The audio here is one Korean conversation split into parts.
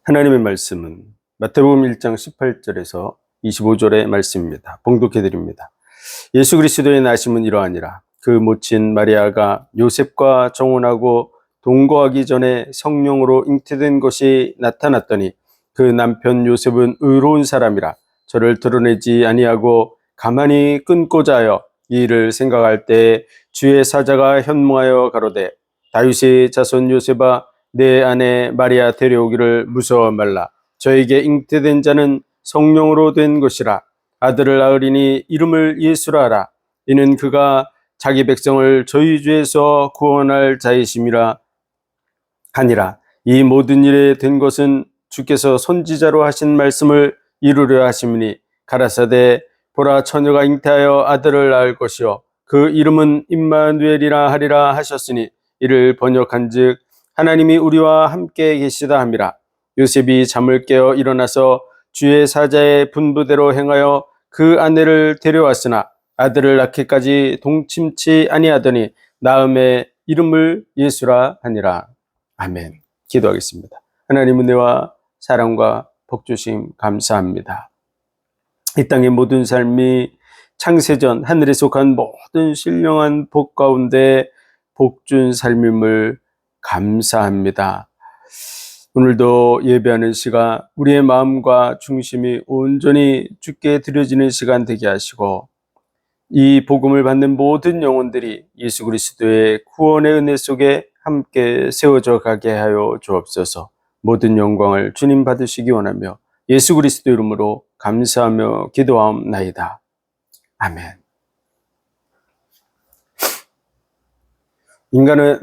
하나님의 말씀은 마태복음 1장 18절에서 25절의 말씀입니다. 봉독해 드립니다. 예수 그리스도의 나심은 이러하니라. 그 모친 마리아가 요셉과 정혼하고 동거하기 전에 성령으로 잉태된 것이 나타났더니 그 남편 요셉은 의로운 사람이라 저를 드러내지 아니하고 가만히 끊고자 하여 이 일을 생각할 때 주의 사자가 현몽하여 가로되 다윗의 자손 요셉아 내 아내 마리아 데려오기를 무서워 말라. 저에게 잉태된 자는 성령으로 된 것이라. 아들을 낳으리니 이름을 예수라 하라. 이는 그가 자기 백성을 저희 죄에서 구원할 자이심이라 하니라. 이 모든 일에 된 것은 주께서 선지자로 하신 말씀을 이루려 하심이니 가라사대 보라 처녀가 잉태하여 아들을 낳을 것이요 그 이름은 임마누엘이라 하리라 하셨으니 이를 번역한즉 하나님이 우리와 함께 계시다 함이라. 요셉이 잠을 깨어 일어나서 주의 사자의 분부대로 행하여 그 아내를 데려왔으나 아들을 낳기까지 동침치 아니하더니 낳음에 이름을 예수라 하니라. 아멘. 기도하겠습니다. 하나님 은혜와 사랑과 복 주심 감사합니다. 이 땅의 모든 삶이 창세전 하늘에 속한 모든 신령한 복 가운데 복준 삶임을 감사합니다. 오늘도 예배하는 시간 우리의 마음과 중심이 온전히 주께 드려지는 시간 되게 하시고 이 복음을 받는 모든 영혼들이 예수 그리스도의 구원의 은혜 속에 함께 세워져 가게 하여 주옵소서. 모든 영광을 주님 받으시기 원하며 예수 그리스도 이름으로 감사하며 기도하옵나이다. 아멘.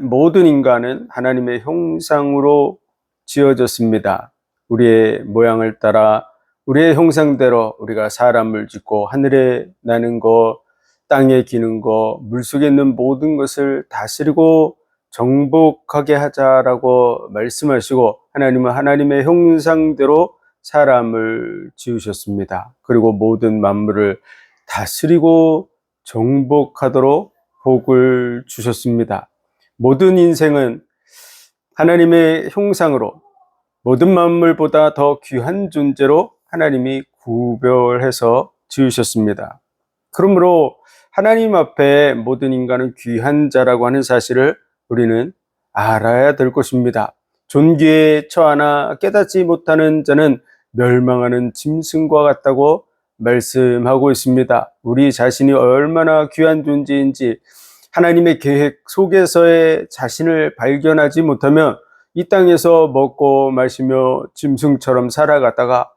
모든 인간은 하나님의 형상으로 지어졌습니다. 우리의 모양을 따라 우리의 형상대로 우리가 사람을 짓고 하늘에 나는 것, 땅에 기는 것, 물속에 있는 모든 것을 다스리고 정복하게 하자라고 말씀하시고 하나님은 하나님의 형상대로 사람을 지으셨습니다. 그리고 모든 만물을 다스리고 정복하도록 복을 주셨습니다. 모든 인생은 하나님의 형상으로 모든 만물보다 더 귀한 존재로 하나님이 구별해서 지으셨습니다. 그러므로 하나님 앞에 모든 인간은 귀한 자라고 하는 사실을 우리는 알아야 될 것입니다. 존귀에 처하나 깨닫지 못하는 자는 멸망하는 짐승과 같다고 말씀하고 있습니다. 우리 자신이 얼마나 귀한 존재인지 하나님의 계획 속에서의 자신을 발견하지 못하면 이 땅에서 먹고 마시며 짐승처럼 살아가다가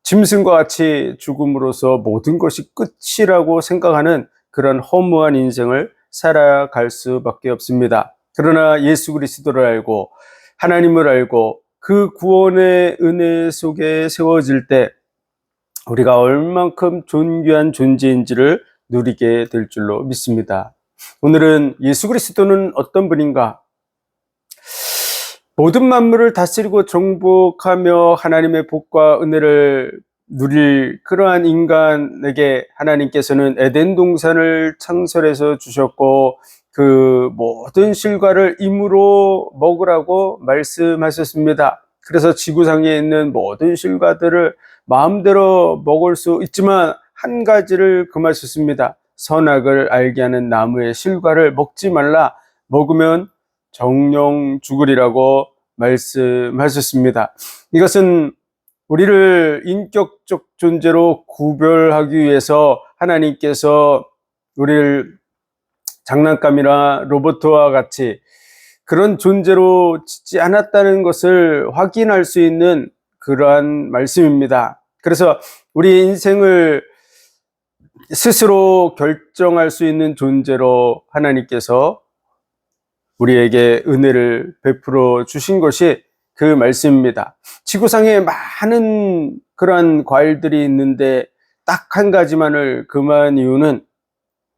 짐승과 같이 죽음으로써 모든 것이 끝이라고 생각하는 그런 허무한 인생을 살아갈 수밖에 없습니다. 그러나 예수 그리스도를 알고 하나님을 알고 그 구원의 은혜 속에 세워질 때 우리가 얼만큼 존귀한 존재인지를 누리게 될 줄로 믿습니다. 오늘은 예수 그리스도는 어떤 분인가? 모든 만물을 다스리고 정복하며 하나님의 복과 은혜를 누릴 그러한 인간에게 하나님께서는 에덴 동산을 창설해서 주셨고 그 모든 실과를 임으로 먹으라고 말씀하셨습니다. 그래서 지구상에 있는 모든 실과들을 마음대로 먹을 수 있지만 한 가지를 금하셨습니다. 선악을 알게 하는 나무의 실과를 먹지 말라. 먹으면 정령 죽으리라고 말씀하셨습니다. 이것은 우리를 인격적 존재로 구별하기 위해서 하나님께서 우리를 장난감이나 로봇과 같이 그런 존재로 짓지 않았다는 것을 확인할 수 있는 그러한 말씀입니다. 그래서 우리 인생을 스스로 결정할 수 있는 존재로 하나님께서 우리에게 은혜를 베풀어 주신 것이 그 말씀입니다. 지구상에 많은 그러한 과일들이 있는데 딱 한 가지만을 금한 이유는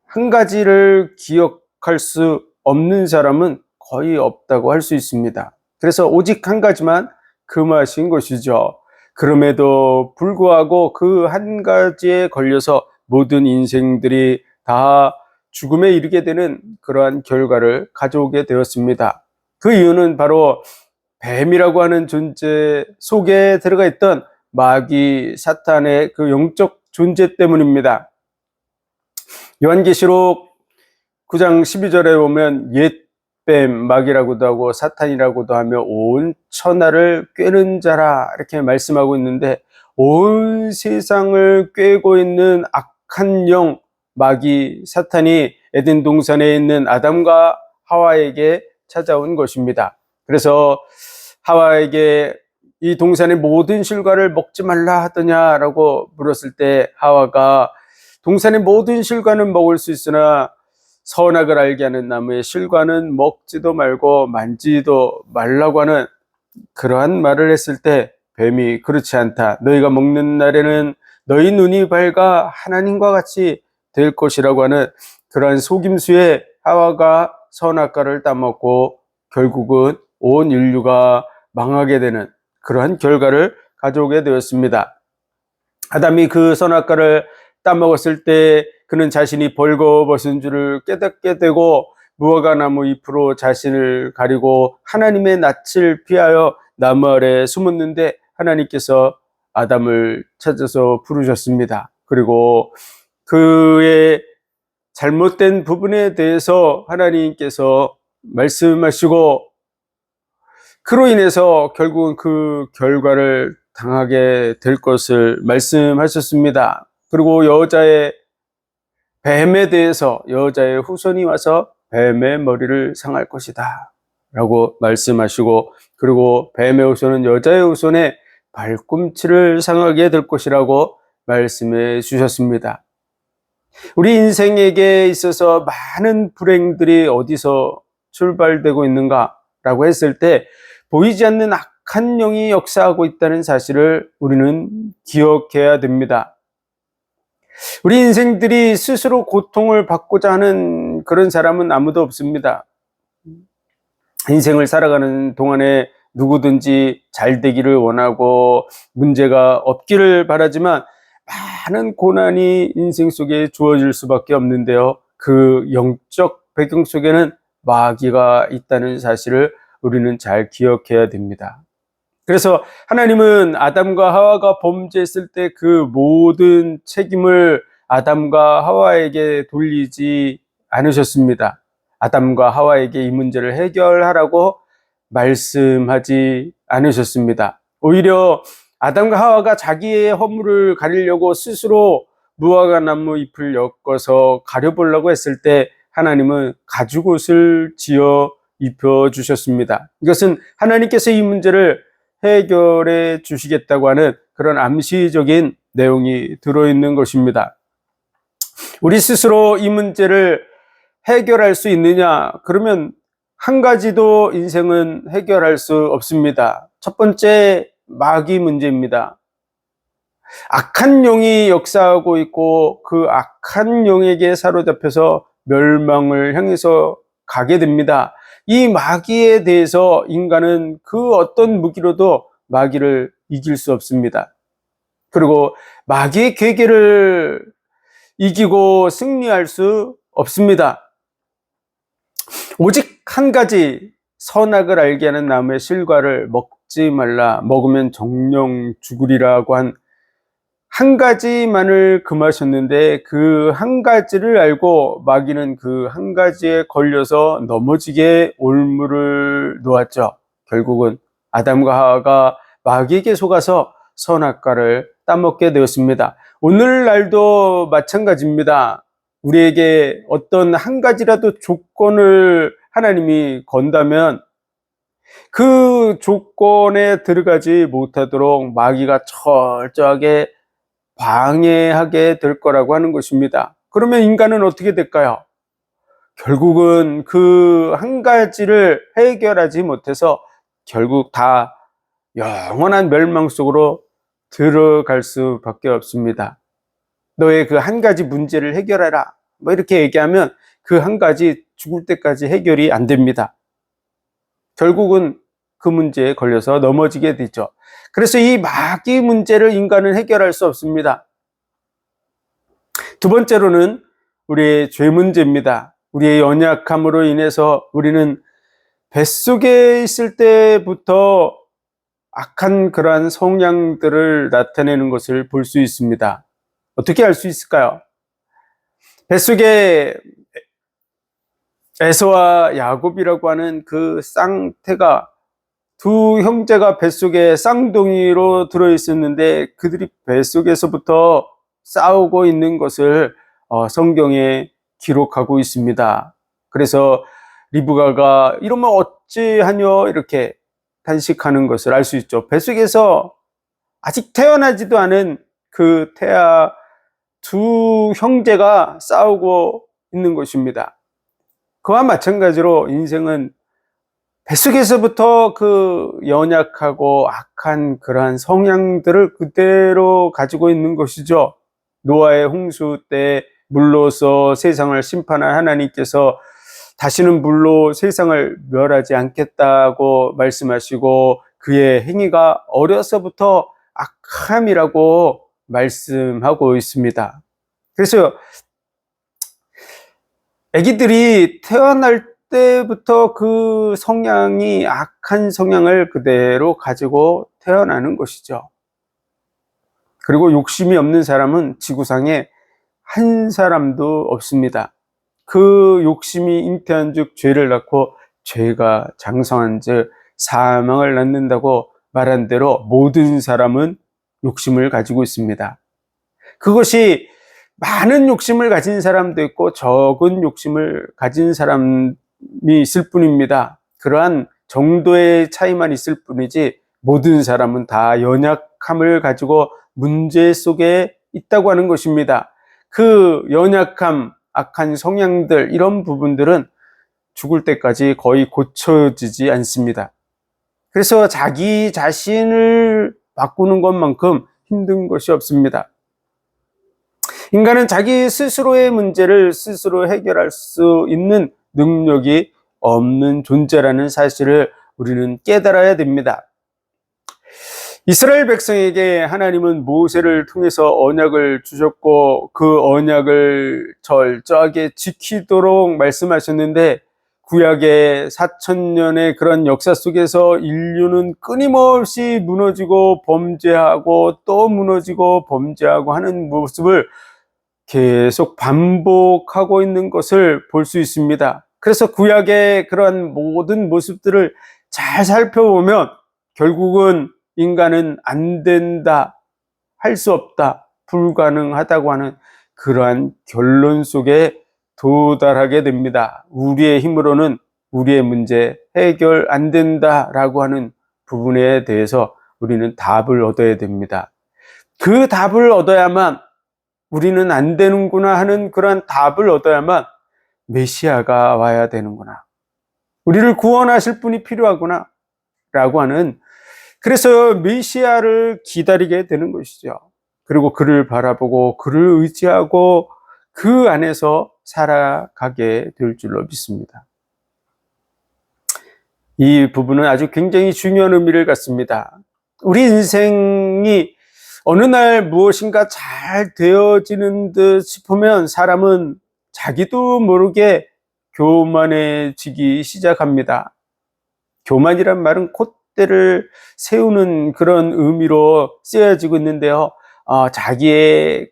한 가지를 기억할 수 없는 사람은 거의 없다고 할 수 있습니다. 그래서 오직 한 가지만 금하신 것이죠. 그럼에도 불구하고 그 한 가지에 걸려서 모든 인생들이 다 죽음에 이르게 되는 그러한 결과를 가져오게 되었습니다. 그 이유는 바로 뱀이라고 하는 존재 속에 들어가 있던 마귀 사탄의 그 영적 존재 때문입니다. 요한계시록 9장 12절에 보면 옛뱀, 마귀라고도 하고 사탄이라고도 하며 온 천하를 꿰는 자라 이렇게 말씀하고 있는데, 온 세상을 꿰고 있는 악한 영 마귀 사탄이 에덴 동산에 있는 아담과 하와에게 찾아온 것입니다. 그래서 하와에게 이 동산의 모든 실과를 먹지 말라 하더냐라고 물었을 때, 하와가 동산의 모든 실과는 먹을 수 있으나 선악을 알게 하는 나무의 실과는 먹지도 말고 만지도 말라고 하는 그러한 말을 했을 때, 뱀이 그렇지 않다, 너희가 먹는 날에는 너희 눈이 밝아 하나님과 같이 될 것이라고 하는 그러한 속임수에 하와가 선악과를 따먹고 결국은 온 인류가 망하게 되는 그러한 결과를 가져오게 되었습니다. 아담이 그 선악과를 따먹었을 때 그는 자신이 벌거벗은 줄을 깨닫게 되고 무화과 나무 잎으로 자신을 가리고 하나님의 낯을 피하여 나무 아래 숨었는데, 하나님께서 아담을 찾아서 부르셨습니다. 그리고 그의 잘못된 부분에 대해서 하나님께서 말씀하시고, 그로 인해서 결국은 그 결과를 당하게 될 것을 말씀하셨습니다. 그리고 여자의 뱀에 대해서 여자의 후손이 와서 뱀의 머리를 상할 것이다 라고 말씀하시고, 그리고 뱀의 후손은 여자의 후손의 발꿈치를 상하게 될 것이라고 말씀해 주셨습니다. 우리 인생에게 있어서 많은 불행들이 어디서 출발되고 있는가 라고 했을 때, 보이지 않는 악한 영이 역사하고 있다는 사실을 우리는 기억해야 됩니다. 우리 인생들이 스스로 고통을 받고자 하는 그런 사람은 아무도 없습니다. 인생을 살아가는 동안에 누구든지 잘 되기를 원하고 문제가 없기를 바라지만, 많은 고난이 인생 속에 주어질 수밖에 없는데요, 그 영적 배경 속에는 마귀가 있다는 사실을 우리는 잘 기억해야 됩니다. 그래서 하나님은 아담과 하와가 범죄했을 때 그 모든 책임을 아담과 하와에게 돌리지 않으셨습니다. 아담과 하와에게 이 문제를 해결하라고 말씀하지 않으셨습니다. 오히려 아담과 하와가 자기의 허물을 가리려고 스스로 무화과 나무 잎을 엮어서 가려보려고 했을 때, 하나님은 가죽옷을 지어 입혀주셨습니다. 이것은 하나님께서 이 문제를 해결해 주시겠다고 하는 그런 암시적인 내용이 들어있는 것입니다. 우리 스스로 이 문제를 해결할 수 있느냐? 그러면 한 가지도 인생은 해결할 수 없습니다. 첫 번째, 마귀 문제입니다. 악한 영이 역사하고 있고 그 악한 영에게 사로잡혀서 멸망을 향해서 가게 됩니다. 이 마귀에 대해서 인간은 그 어떤 무기로도 마귀를 이길 수 없습니다. 그리고 마귀의 괴계를 이기고 승리할 수 없습니다. 오직 한 가지, 선악을 알게 하는 나무의 실과를 먹지 말라, 먹으면 정령 죽으리라고 한 가지만을 금하셨는데, 그 한 가지를 알고 마귀는 그 한 가지에 걸려서 넘어지게 올무를 놓았죠. 결국은 아담과 하와가 마귀에게 속아서 선악과를 따먹게 되었습니다. 오늘날도 마찬가지입니다. 우리에게 어떤 한 가지라도 조건을 하나님이 건다면 그 조건에 들어가지 못하도록 마귀가 철저하게 방해하게 될 거라고 하는 것입니다. 그러면 인간은 어떻게 될까요? 결국은 그 한 가지를 해결하지 못해서 결국 다 영원한 멸망 속으로 들어갈 수밖에 없습니다. 너의 그 한 가지 문제를 해결해라, 뭐 이렇게 얘기하면 그 한 가지 죽을 때까지 해결이 안 됩니다. 결국은 그 문제에 걸려서 넘어지게 되죠. 그래서 이 마귀 문제를 인간은 해결할 수 없습니다. 두 번째로는 우리의 죄 문제입니다. 우리의 연약함으로 인해서 우리는 뱃속에 있을 때부터 악한 그러한 성향들을 나타내는 것을 볼 수 있습니다. 어떻게 알 수 있을까요? 뱃속에 에서와 야곱이라고 하는 그 쌍태가, 두 형제가 뱃속에 쌍둥이로 들어있었는데 그들이 뱃속에서부터 싸우고 있는 것을 성경에 기록하고 있습니다. 그래서 리브가가 이러면 어찌하뇨 이렇게 단식하는 것을 알 수 있죠. 뱃속에서 아직 태어나지도 않은 그 태아 두 형제가 싸우고 있는 것입니다. 그와 마찬가지로 인생은 뱃속에서부터 그 연약하고 악한 그러한 성향들을 그대로 가지고 있는 것이죠. 노아의 홍수 때 물로서 세상을 심판한 하나님께서 다시는 물로 세상을 멸하지 않겠다고 말씀하시고 그의 행위가 어려서부터 악함이라고 말씀하고 있습니다. 그래서 아기들이 태어날 때부터 그 성향이 악한 성향을 그대로 가지고 태어나는 것이죠. 그리고 욕심이 없는 사람은 지구상에 한 사람도 없습니다. 그 욕심이 잉태한 즉 죄를 낳고 죄가 장성한 즉 사망을 낳는다고 말한 대로 모든 사람은 욕심을 가지고 있습니다. 그것이 많은 욕심을 가진 사람도 있고 적은 욕심을 가진 사람이 있을 뿐입니다. 그러한 정도의 차이만 있을 뿐이지 모든 사람은 다 연약함을 가지고 문제 속에 있다고 하는 것입니다. 그 연약함, 악한 성향들, 이런 부분들은 죽을 때까지 거의 고쳐지지 않습니다. 그래서 자기 자신을 바꾸는 것만큼 힘든 것이 없습니다. 인간은 자기 스스로의 문제를 스스로 해결할 수 있는 능력이 없는 존재라는 사실을 우리는 깨달아야 됩니다. 이스라엘 백성에게 하나님은 모세를 통해서 언약을 주셨고 그 언약을 철저하게 지키도록 말씀하셨는데 구약의 4,000년의 그런 역사 속에서 인류는 끊임없이 무너지고 범죄하고 또 무너지고 범죄하고 하는 모습을 계속 반복하고 있는 것을 볼 수 있습니다. 그래서 구약의 그런 모든 모습들을 잘 살펴보면 결국은 인간은 안 된다, 할 수 없다, 불가능하다고 하는 그러한 결론 속에 도달하게 됩니다. 우리의 힘으로는 우리의 문제 해결 안 된다라고 하는 부분에 대해서 우리는 답을 얻어야 됩니다. 그 답을 얻어야만 우리는 안 되는구나 하는 그러한 답을 얻어야만 메시아가 와야 되는구나, 우리를 구원하실 분이 필요하구나 라고 하는, 그래서 메시아를 기다리게 되는 것이죠. 그리고 그를 바라보고 그를 의지하고 그 안에서 살아가게 될 줄로 믿습니다. 이 부분은 아주 굉장히 중요한 의미를 갖습니다. 우리 인생이 어느 날 무엇인가 잘 되어지는 듯 싶으면 사람은 자기도 모르게 교만해지기 시작합니다. 교만이란 말은 콧대를 세우는 그런 의미로 쓰여지고 있는데요. 자기의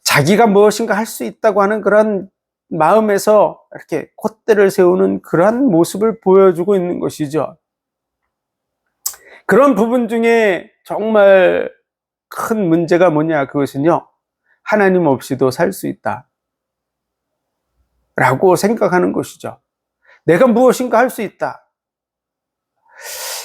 자기가 무엇인가 할 수 있다고 하는 그런 마음에서 이렇게 콧대를 세우는 그러한 모습을 보여주고 있는 것이죠. 그런 부분 중에 정말 큰 문제가 뭐냐, 그것은요, 하나님 없이도 살 수 있다 라고 생각하는 것이죠. 내가 무엇인가 할 수 있다.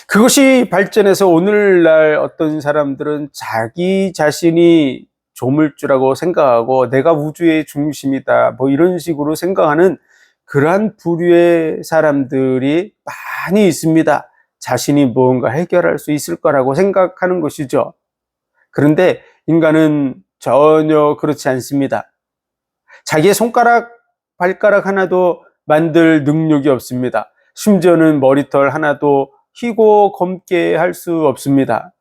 그것이 발전해서 오늘날 어떤 사람들은 자기 자신이 조물주라고 생각하고 내가 우주의 중심이다 뭐 이런 식으로 생각하는 그러한 부류의 사람들이 많이 있습니다. 자신이 무언가 해결할 수 있을 거라고 생각하는 것이죠. 그런데 인간은 전혀 그렇지 않습니다. 자기의 손가락, 발가락 하나도 만들 능력이 없습니다. 심지어는 머리털 하나도 희고 검게 할 수 없습니다.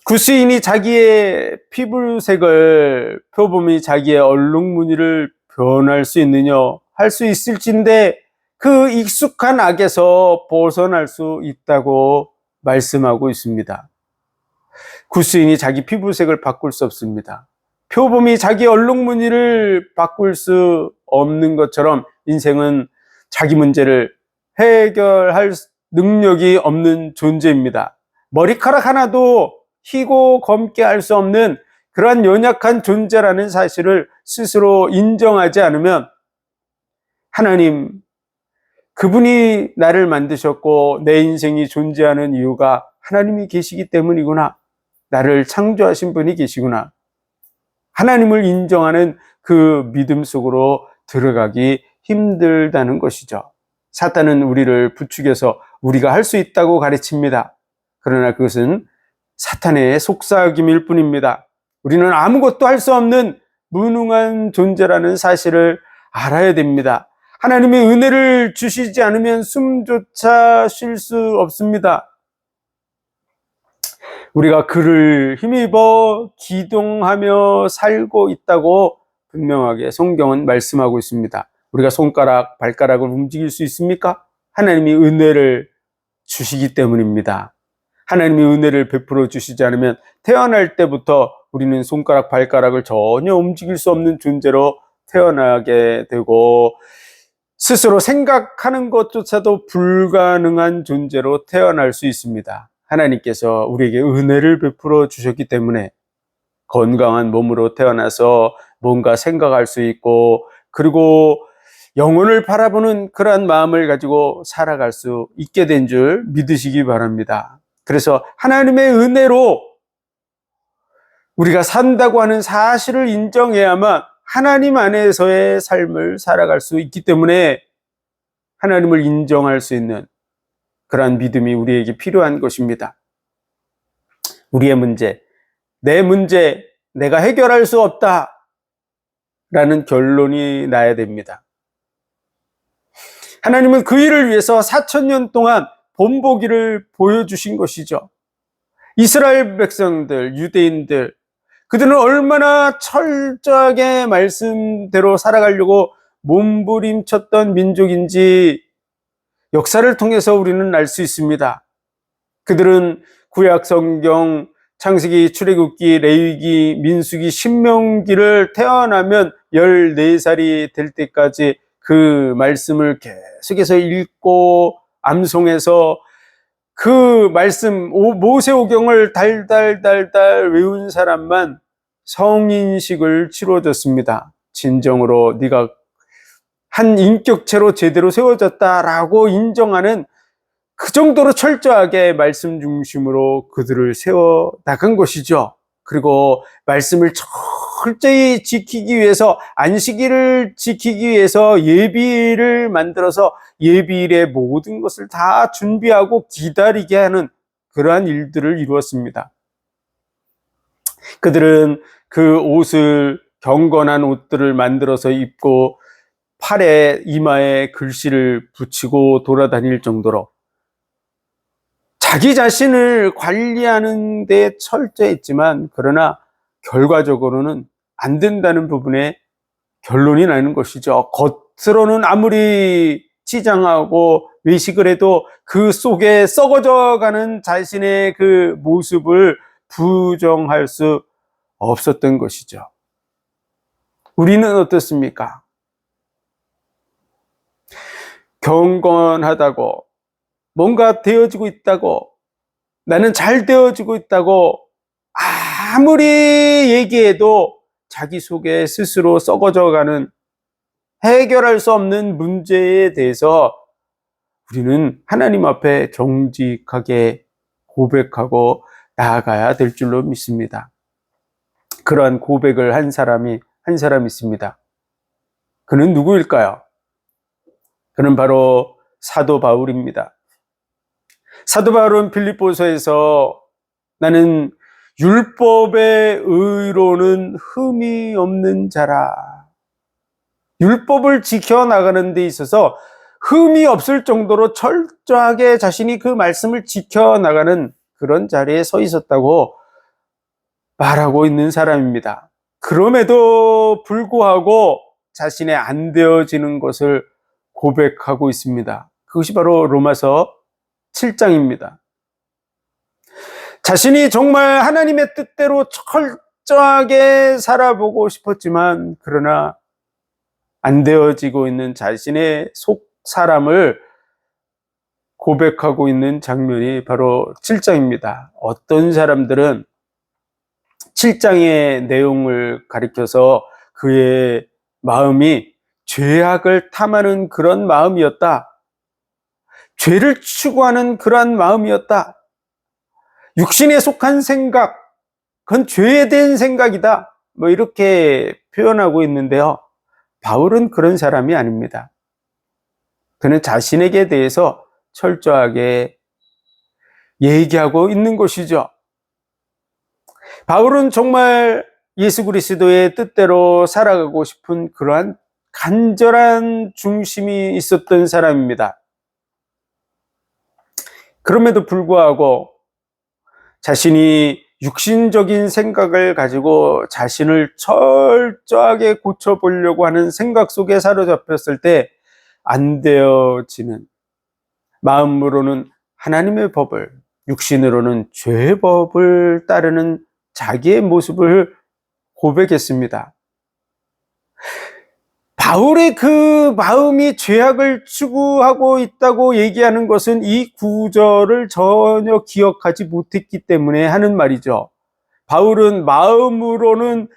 구스인이 자기의 피부색을 표범이 자기의 얼룩무늬를 변할 수 있느냐 할 수 있을진데 그 익숙한 악에서 벗어날 수 있다고 말씀하고 있습니다. 구스인이 자기 피부색을 바꿀 수 없습니다. 표범이 자기 얼룩무늬를 바꿀 수 없는 것처럼 인생은 자기 문제를 해결할 능력이 없는 존재입니다. 머리카락 하나도 희고 검게 할 수 없는 그러한 연약한 존재라는 사실을 스스로 인정하지 않으면 하나님, 그분이 나를 만드셨고 내 인생이 존재하는 이유가 하나님이 계시기 때문이구나. 나를 창조하신 분이 계시구나. 하나님을 인정하는 그 믿음 속으로 들어가기 힘들다는 것이죠. 사탄은 우리를 부추겨서 우리가 할 수 있다고 가르칩니다. 그러나 그것은 사탄의 속삭임일 뿐입니다. 우리는 아무것도 할 수 없는 무능한 존재라는 사실을 알아야 됩니다. 하나님의 은혜를 주시지 않으면 숨조차 쉴 수 없습니다. 우리가 그를 힘입어 기동하며 살고 있다고 분명하게 성경은 말씀하고 있습니다. 우리가 손가락, 발가락을 움직일 수 있습니까? 하나님이 은혜를 주시기 때문입니다. 하나님이 은혜를 베풀어 주시지 않으면 태어날 때부터 우리는 손가락, 발가락을 전혀 움직일 수 없는 존재로 태어나게 되고 스스로 생각하는 것조차도 불가능한 존재로 태어날 수 있습니다. 하나님께서 우리에게 은혜를 베풀어 주셨기 때문에 건강한 몸으로 태어나서 뭔가 생각할 수 있고 그리고 영혼을 바라보는 그러한 마음을 가지고 살아갈 수 있게 된 줄 믿으시기 바랍니다. 그래서 하나님의 은혜로 우리가 산다고 하는 사실을 인정해야만 하나님 안에서의 삶을 살아갈 수 있기 때문에 하나님을 인정할 수 있는 그러한 믿음이 우리에게 필요한 것입니다. 우리의 문제, 내 문제, 내가 해결할 수 없다 라는 결론이 나야 됩니다. 하나님은 그 일을 위해서 4,000년 동안 본보기를 보여주신 것이죠. 이스라엘 백성들, 유대인들, 그들은 얼마나 철저하게 말씀대로 살아가려고 몸부림쳤던 민족인지 역사를 통해서 우리는 알 수 있습니다. 그들은 구약 성경, 창세기, 출애굽기, 레위기, 민수기, 신명기를 태어나면 14살이 될 때까지 그 말씀을 계속해서 읽고 암송해서 그 말씀 모세오경을 달달 외운 사람만 성인식을 치러줬습니다. 진정으로 네가 한 인격체로 제대로 세워졌다라고 인정하는 그 정도로 철저하게 말씀 중심으로 그들을 세워 나간 것이죠. 그리고 말씀을 철저히 지키기 위해서 안식일을 지키기 위해서 예비일을 만들어서 예비일의 모든 것을 다 준비하고 기다리게 하는 그러한 일들을 이루었습니다. 그들은 그 옷을 경건한 옷들을 만들어서 입고 팔에 이마에 글씨를 붙이고 돌아다닐 정도로 자기 자신을 관리하는 데 철저했지만 그러나 결과적으로는 안 된다는 부분에 결론이 나는 것이죠. 겉으로는 아무리 치장하고 외식을 해도 그 속에 썩어져가는 자신의 그 모습을 부정할 수 없었던 것이죠. 우리는 어떻습니까? 경건하다고 뭔가 되어지고 있다고 나는 잘 되어지고 있다고 아무리 얘기해도 자기 속에 스스로 썩어져가는 해결할 수 없는 문제에 대해서 우리는 하나님 앞에 정직하게 고백하고 나아가야 될 줄로 믿습니다. 그러한 고백을 한 사람 있습니다. 그는 누구일까요? 그는 바로 사도 바울입니다. 사도 바울은 빌립보서에서 나는 율법의 의로는 흠이 없는 자라. 율법을 지켜나가는 데 있어서 흠이 없을 정도로 철저하게 자신이 그 말씀을 지켜나가는 그런 자리에 서 있었다고 말하고 있는 사람입니다. 그럼에도 불구하고 자신의 안 되어지는 것을 고백하고 있습니다. 그것이 바로 로마서 7장입니다. 자신이 정말 하나님의 뜻대로 철저하게 살아보고 싶었지만 그러나 안 되어지고 있는 자신의 속 사람을 고백하고 있는 장면이 바로 7장입니다. 어떤 사람들은 7장의 내용을 가리켜서 그의 마음이 죄악을 탐하는 그런 마음이었다. 죄를 추구하는 그러한 마음이었다. 육신에 속한 생각, 그건 죄에 대한 생각이다. 뭐 이렇게 표현하고 있는데요. 바울은 그런 사람이 아닙니다. 그는 자신에게 대해서 철저하게 얘기하고 있는 것이죠. 바울은 정말 예수 그리스도의 뜻대로 살아가고 싶은 그러한 간절한 중심이 있었던 사람입니다. 그럼에도 불구하고 자신이 육신적인 생각을 가지고 자신을 철저하게 고쳐보려고 하는 생각 속에 사로잡혔을 때 안 되어지는, 마음으로는 하나님의 법을, 육신으로는 죄의 법을 따르는 자기의 모습을 고백했습니다. 바울의 그 마음이 죄악을 추구하고 있다고 얘기하는 것은 이 구절을 전혀 기억하지 못했기 때문에 하는 말이죠. 바울은 마음으로는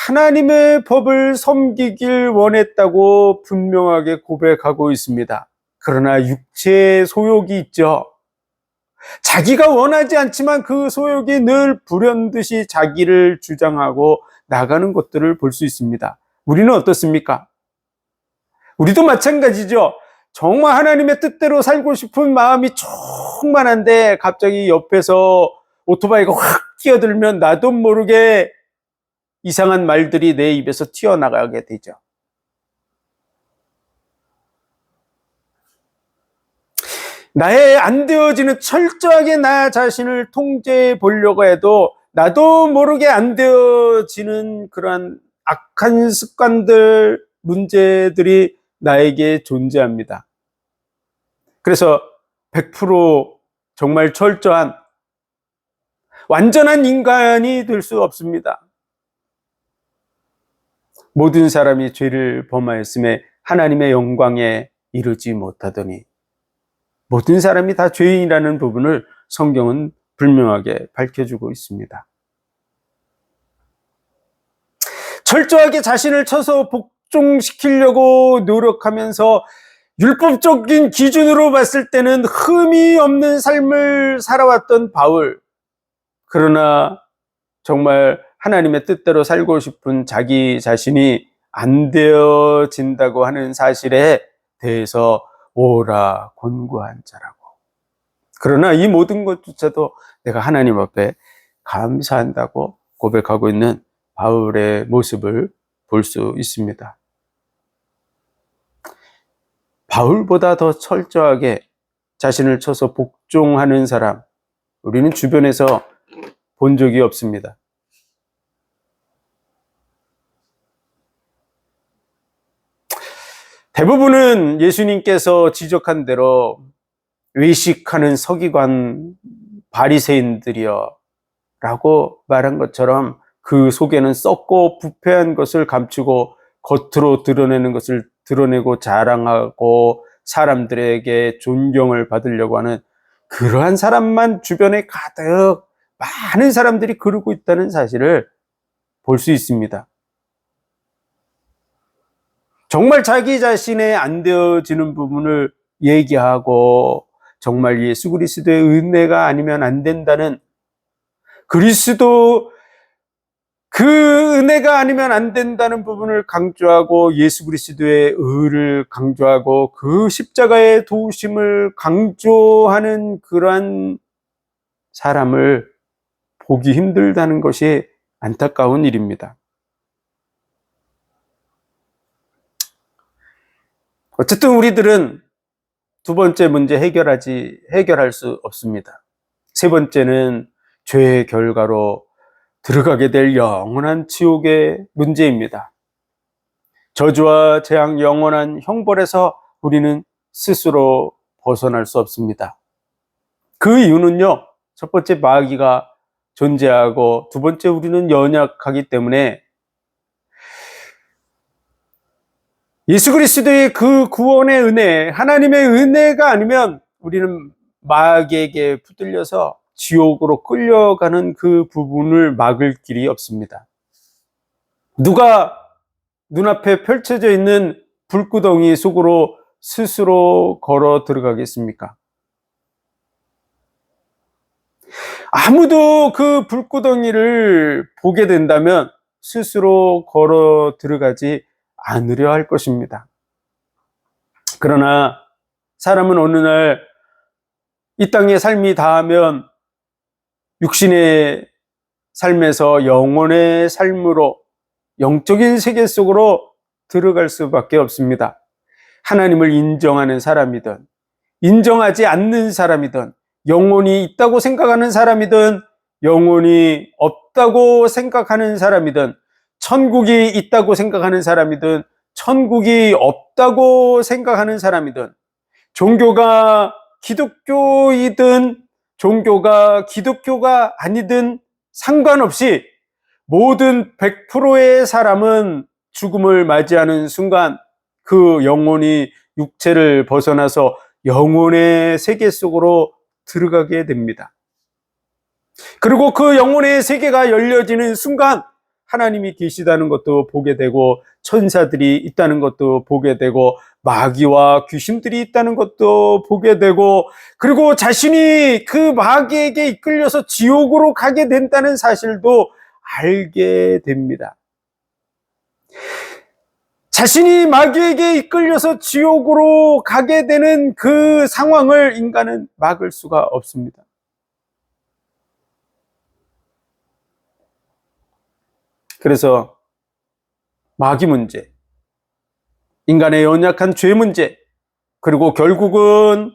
하나님의 법을 섬기길 원했다고 분명하게 고백하고 있습니다. 그러나 육체의 소욕이 있죠. 자기가 원하지 않지만 그 소욕이 늘 불현듯이 자기를 주장하고 나가는 것들을 볼 수 있습니다. 우리는 어떻습니까? 우리도 마찬가지죠. 정말 하나님의 뜻대로 살고 싶은 마음이 충만한데 갑자기 옆에서 오토바이가 확 끼어들면 나도 모르게 이상한 말들이 내 입에서 튀어나가게 되죠. 나의 안 되어지는, 철저하게 나 자신을 통제해 보려고 해도 나도 모르게 안 되어지는 그러한 악한 습관들, 문제들이 나에게 존재합니다. 그래서 100% 정말 철저한 완전한 인간이 될 수 없습니다. 모든 사람이 죄를 범하였음에 하나님의 영광에 이르지 못하더니, 모든 사람이 다 죄인이라는 부분을 성경은 분명하게 밝혀주고 있습니다. 철저하게 자신을 쳐서 복종시키려고 노력하면서 율법적인 기준으로 봤을 때는 흠이 없는 삶을 살아왔던 바울, 그러나 정말 하나님의 뜻대로 살고 싶은 자기 자신이 안 되어진다고 하는 사실에 대해서 오라 곤고한 자라고. 그러나 이 모든 것조차도 내가 하나님 앞에 감사한다고 고백하고 있는 바울의 모습을 볼 수 있습니다. 바울보다 더 철저하게 자신을 쳐서 복종하는 사람, 우리는 주변에서 본 적이 없습니다. 대부분은 예수님께서 지적한 대로 외식하는 서기관 바리새인들이여 라고 말한 것처럼 그 속에는 썩고 부패한 것을 감추고 겉으로 드러내는 것을 드러내고 자랑하고 사람들에게 존경을 받으려고 하는 그러한 사람만 주변에 가득 많은 사람들이 그러고 있다는 사실을 볼 수 있습니다. 정말 자기 자신의 안 되어지는 부분을 얘기하고 정말 예수 그리스도의 은혜가 아니면 안 된다는, 그리스도 그 은혜가 아니면 안 된다는 부분을 강조하고 예수 그리스도의 의를 강조하고 그 십자가의 도우심을 강조하는 그러한 사람을 보기 힘들다는 것이 안타까운 일입니다. 어쨌든 우리들은 두 번째 문제 해결할 수 없습니다. 세 번째는 죄의 결과로 들어가게 될 영원한 지옥의 문제입니다. 저주와 재앙, 영원한 형벌에서 우리는 스스로 벗어날 수 없습니다. 그 이유는요, 첫 번째 마귀가 존재하고 두 번째 우리는 연약하기 때문에 예수 그리스도의 그 구원의 은혜, 하나님의 은혜가 아니면 우리는 마귀에게 붙들려서 지옥으로 끌려가는 그 부분을 막을 길이 없습니다. 누가 눈앞에 펼쳐져 있는 불구덩이 속으로 스스로 걸어 들어가겠습니까? 아무도 그 불구덩이를 보게 된다면 스스로 걸어 들어가지 않으려 할 것입니다. 그러나 사람은 어느 날 이 땅의 삶이 다하면 육신의 삶에서 영혼의 삶으로 영적인 세계 속으로 들어갈 수밖에 없습니다. 하나님을 인정하는 사람이든 인정하지 않는 사람이든 영혼이 있다고 생각하는 사람이든 영혼이 없다고 생각하는 사람이든 천국이 있다고 생각하는 사람이든 천국이 없다고 생각하는 사람이든 종교가 기독교이든 종교가 기독교가 아니든 상관없이 모든 100%의 사람은 죽음을 맞이하는 순간 그 영혼이 육체를 벗어나서 영혼의 세계 속으로 들어가게 됩니다. 그리고 그 영혼의 세계가 열려지는 순간 하나님이 계시다는 것도 보게 되고 천사들이 있다는 것도 보게 되고 마귀와 귀신들이 있다는 것도 보게 되고 그리고 자신이 그 마귀에게 이끌려서 지옥으로 가게 된다는 사실도 알게 됩니다. 자신이 마귀에게 이끌려서 지옥으로 가게 되는 그 상황을 인간은 막을 수가 없습니다. 그래서 마귀 문제, 인간의 연약한 죄 문제, 그리고 결국은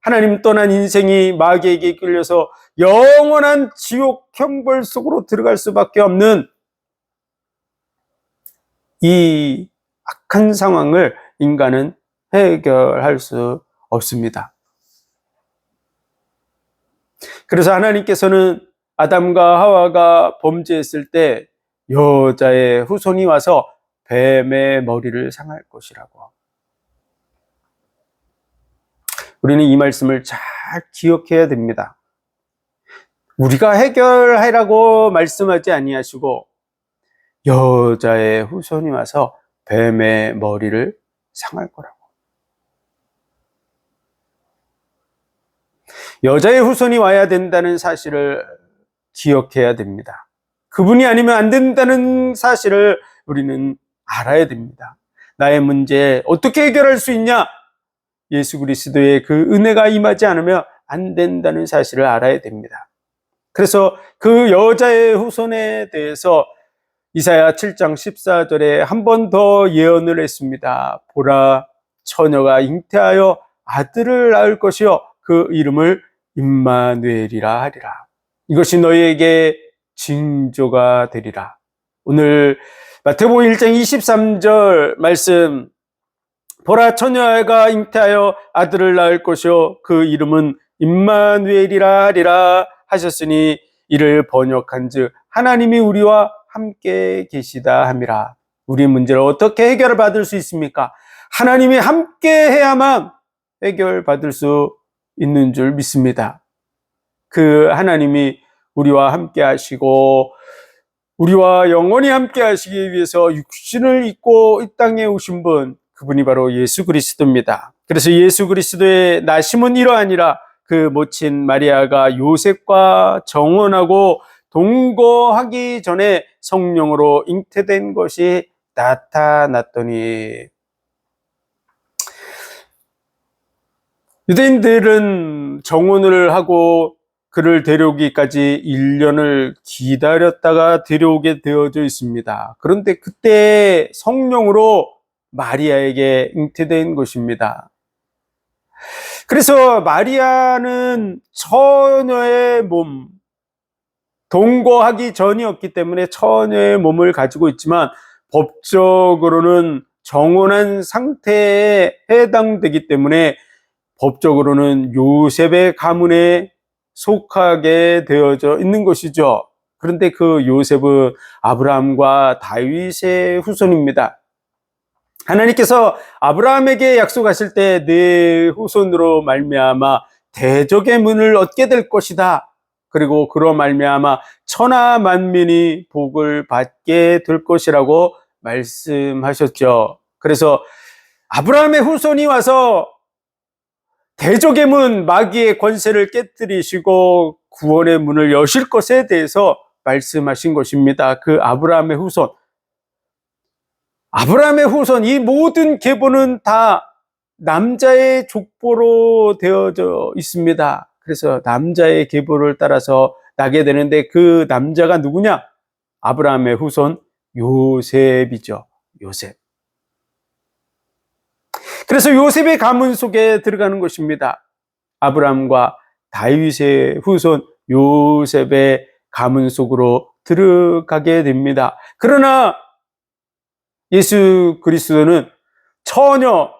하나님 떠난 인생이 마귀에게 이끌려서 영원한 지옥 형벌 속으로 들어갈 수밖에 없는 이 악한 상황을 인간은 해결할 수 없습니다. 그래서 하나님께서는 아담과 하와가 범죄했을 때 여자의 후손이 와서 뱀의 머리를 상할 것이라고. 우리는 이 말씀을 잘 기억해야 됩니다. 우리가 해결하라고 말씀하지 아니하시고 여자의 후손이 와서 뱀의 머리를 상할 거라고. 여자의 후손이 와야 된다는 사실을 기억해야 됩니다. 그분이 아니면 안 된다는 사실을 우리는 알아야 됩니다. 나의 문제 어떻게 해결할 수 있냐? 예수 그리스도의 그 은혜가 임하지 않으면 안 된다는 사실을 알아야 됩니다. 그래서 그 여자의 후손에 대해서 이사야 7장 14절에 한 번 더 예언을 했습니다. 보라, 처녀가 잉태하여 아들을 낳을 것이요 그 이름을 임마누엘이라 하리라. 이것이 너희에게 징조가 되리라. 오늘 마태복음 1장 23절 말씀, 보라, 처녀가 잉태하여 아들을 낳을 것이요 그 이름은 임마누엘이라 하리라 하셨으니 이를 번역한즉 하나님이 우리와 함께 계시다 함이라. 우리 문제를 어떻게 해결받을 수 있습니까? 하나님이 함께 해야만 해결받을 수 있는 줄 믿습니다. 그 하나님이 우리와 함께 하시고 우리와 영원히 함께 하시기 위해서 육신을 입고 이 땅에 오신 분, 그분이 바로 예수 그리스도입니다. 그래서 예수 그리스도의 나심은 이러하니라. 그 모친 마리아가 요셉과 정혼하고 동거하기 전에 성령으로 잉태된 것이 나타났더니, 유대인들은 정혼을 하고 그를 데려오기까지 1년을 기다렸다가 데려오게 되어져 있습니다. 그런데 그때 성령으로 마리아에게 잉태된 것입니다. 그래서 마리아는 처녀의 몸, 동거하기 전이었기 때문에 처녀의 몸을 가지고 있지만 법적으로는 정혼한 상태에 해당되기 때문에 법적으로는 요셉의 가문에 속하게 되어져 있는 것이죠. 그런데 그 요셉은 아브라함과 다윗의 후손입니다. 하나님께서 아브라함에게 약속하실 때 네 후손으로 말미암아 대적의 문을 얻게 될 것이다. 그리고 그로 말미암아 천하 만민이 복을 받게 될 것이라고 말씀하셨죠. 그래서 아브라함의 후손이 와서 대적의 문, 마귀의 권세를 깨뜨리시고 구원의 문을 여실 것에 대해서 말씀하신 것입니다. 그 아브라함의 후손, 이 모든 계보는 다 남자의 족보로 되어져 있습니다. 그래서 남자의 계보를 따라서 나게 되는데 그 남자가 누구냐? 아브라함의 후손 요셉이죠. 요셉. 그래서 요셉의 가문 속에 들어가는 것입니다. 아브라함과 다윗의 후손 요셉의 가문 속으로 들어가게 됩니다. 그러나 예수 그리스도는 처녀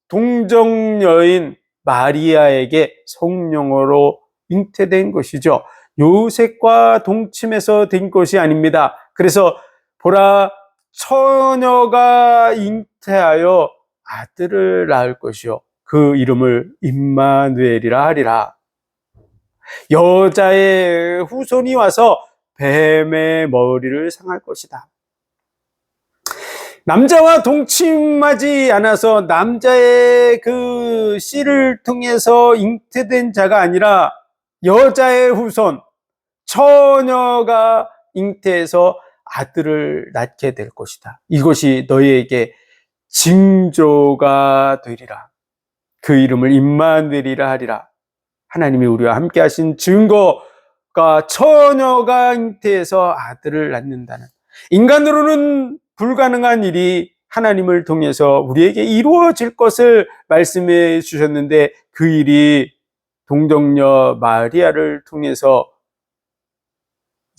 동정녀인 마리아에게 성령으로 잉태된 것이죠. 요셉과 동침해서 된 것이 아닙니다. 그래서 보라, 처녀가 잉태하여 아들을 낳을 것이요 그 이름을 임마누엘이라 하리라. 여자의 후손이 와서 뱀의 머리를 상할 것이다. 남자와 동침하지 않아서 남자의 그 씨를 통해서 잉태된 자가 아니라 여자의 후손, 처녀가 잉태해서 아들을 낳게 될 것이다. 이것이 너희에게 징조가 되리라. 그 이름을 임마누엘이라 하리라. 하나님이 우리와 함께 하신 증거가 처녀가 잉태해서 아들을 낳는다는, 인간으로는 불가능한 일이 하나님을 통해서 우리에게 이루어질 것을 말씀해 주셨는데 그 일이 동정녀 마리아를 통해서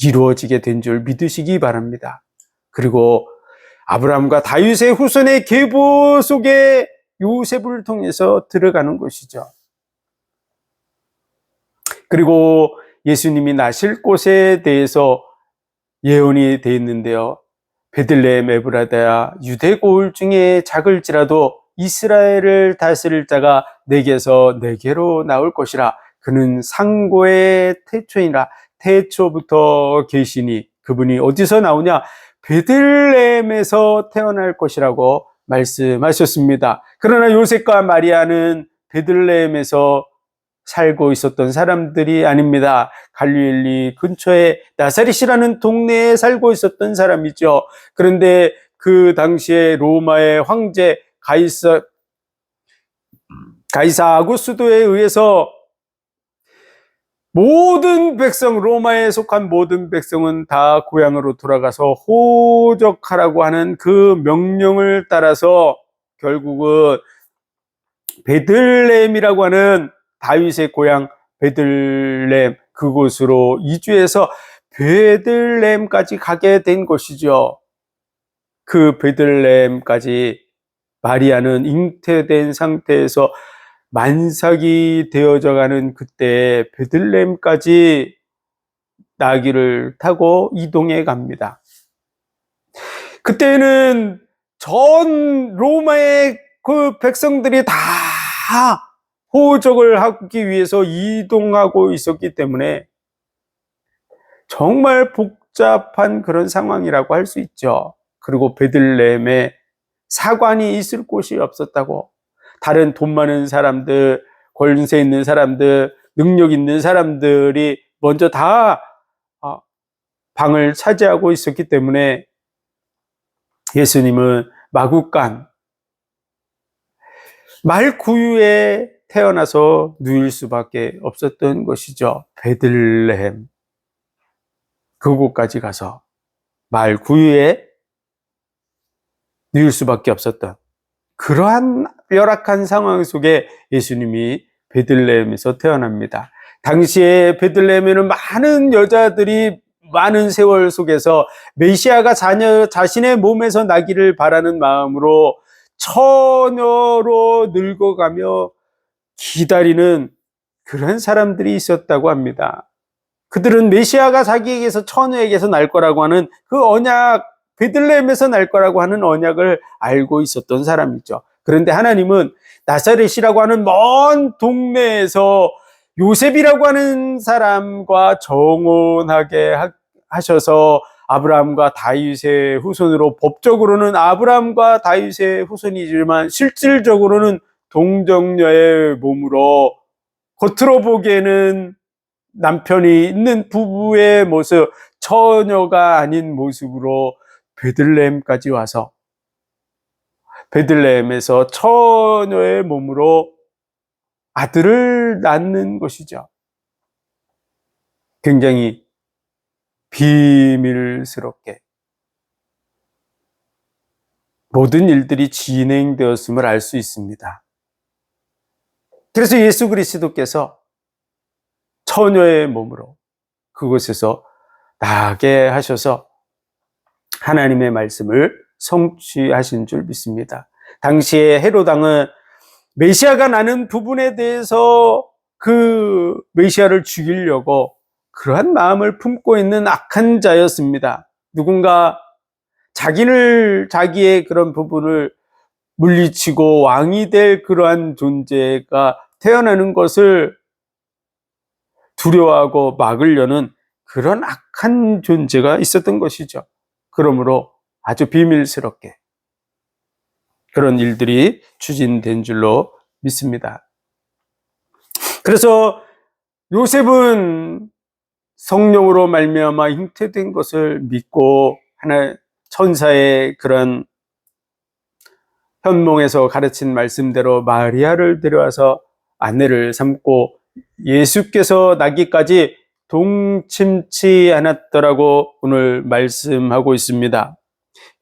이루어지게 된 줄 믿으시기 바랍니다. 그리고 아브라함과 다윗의 후손의 계보 속에 요셉을 통해서 들어가는 것이죠. 그리고 예수님이 나실 곳에 대해서 예언이 되어 있는데요. 베들레헴 에브라다야, 유대 고을 중에 작을지라도 이스라엘을 다스릴 자가 내게서 내게로 나올 것이라. 그는 상고의 태초이라. 태초부터 계시니 그분이 어디서 나오냐? 베들레헴에서 태어날 것이라고 말씀하셨습니다. 그러나 요셉과 마리아는 베들레헴에서 살고 있었던 사람들이 아닙니다. 갈릴리 근처에 나사렛이라는 동네에 살고 있었던 사람이죠. 그런데 그 당시에 로마의 황제 가이사 아구스도에 의해서 모든 백성, 로마에 속한 모든 백성은 다 고향으로 돌아가서 호적하라고 하는 그 명령을 따라서 결국은 베들레헴이라고 하는 다윗의 고향 베들레헴, 그곳으로 이주해서 베들레헴까지 가게 된 것이죠. 그 베들레헴까지 마리아는 잉태된 상태에서 만삭이 되어져 가는 그때 베들레헴까지 나귀를 타고 이동해 갑니다. 그때는 전 로마의 그 백성들이 다 호적을 하기 위해서 이동하고 있었기 때문에 정말 복잡한 그런 상황이라고 할 수 있죠. 그리고 베들레헴에 사관이 있을 곳이 없었다고, 다른 돈 많은 사람들, 권세 있는 사람들, 능력 있는 사람들이 먼저 다 방을 차지하고 있었기 때문에 예수님은 마구간 말구유에 태어나서 누일 수밖에 없었던 것이죠. 베들레헴, 그곳까지 가서 말구유에 누일 수밖에 없었던 그러한 열악한 상황 속에 예수님이 베들레헴에서 태어납니다. 당시에 베들레헴에는 많은 여자들이 많은 세월 속에서 메시아가 자신의 몸에서 나기를 바라는 마음으로 처녀로 늙어가며 기다리는 그런 사람들이 있었다고 합니다. 그들은 메시아가 자기에게서 처녀에게서 날 거라고 하는 그 언약, 베들레헴에서 날 거라고 하는 언약을 알고 있었던 사람이죠. 그런데 하나님은 나사렛이라고 하는 먼 동네에서 요셉이라고 하는 사람과 정혼하게 하셔서 아브라함과 다윗의 후손으로, 법적으로는 아브라함과 다윗의 후손이지만 실질적으로는 동정녀의 몸으로, 겉으로 보기에는 남편이 있는 부부의 모습, 처녀가 아닌 모습으로 베들레헴까지 와서 베들레헴에서 처녀의 몸으로 아들을 낳는 것이죠. 굉장히 비밀스럽게 모든 일들이 진행되었음을 알 수 있습니다. 그래서 예수 그리스도께서 처녀의 몸으로 그곳에서 나게 하셔서 하나님의 말씀을 성취하신 줄 믿습니다. 당시에 헤롯 왕은 메시아가 나는 부분에 대해서 그 메시아를 죽이려고 그러한 마음을 품고 있는 악한 자였습니다. 누군가 자기의 그런 부분을 물리치고 왕이 될 그러한 존재가 태어나는 것을 두려워하고 막으려는 그런 악한 존재가 있었던 것이죠. 그러므로 아주 비밀스럽게 그런 일들이 추진된 줄로 믿습니다. 그래서 요셉은 성령으로 말미암아 잉태된 것을 믿고 하나의 천사의 그런 현몽에서 가르친 말씀대로 마리아를 데려와서 아내를 삼고 예수께서 나기까지 동침치 않았더라고 오늘 말씀하고 있습니다.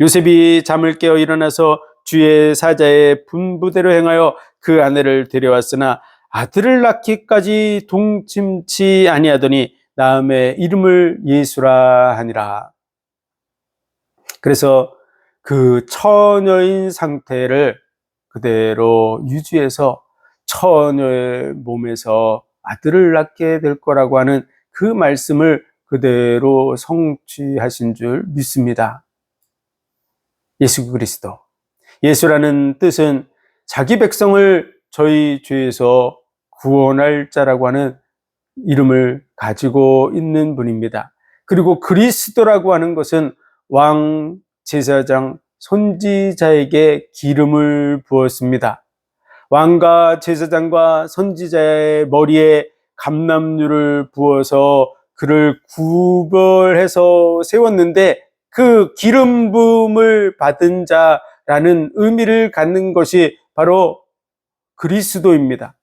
요셉이 잠을 깨어 일어나서 주의 사자의 분부대로 행하여 그 아내를 데려왔으나 아들을 낳기까지 동침치 아니하더니 낳음의 이름을 예수라 하니라. 그래서 그 처녀인 상태를 그대로 유지해서 처녀의 몸에서 아들을 낳게 될 거라고 하는 그 말씀을 그대로 성취하신 줄 믿습니다. 예수 그리스도. 예수라는 뜻은 자기 백성을 저희 죄에서 구원할 자라고 하는 이름을 가지고 있는 분입니다. 그리고 그리스도라고 하는 것은 왕, 제사장, 선지자에게 기름을 부었습니다. 왕과 제사장과 선지자의 머리에 감람유를 부어서 그를 구별해서 세웠는데 그 기름 부음을 받은 자라는 의미를 갖는 것이 바로 그리스도입니다.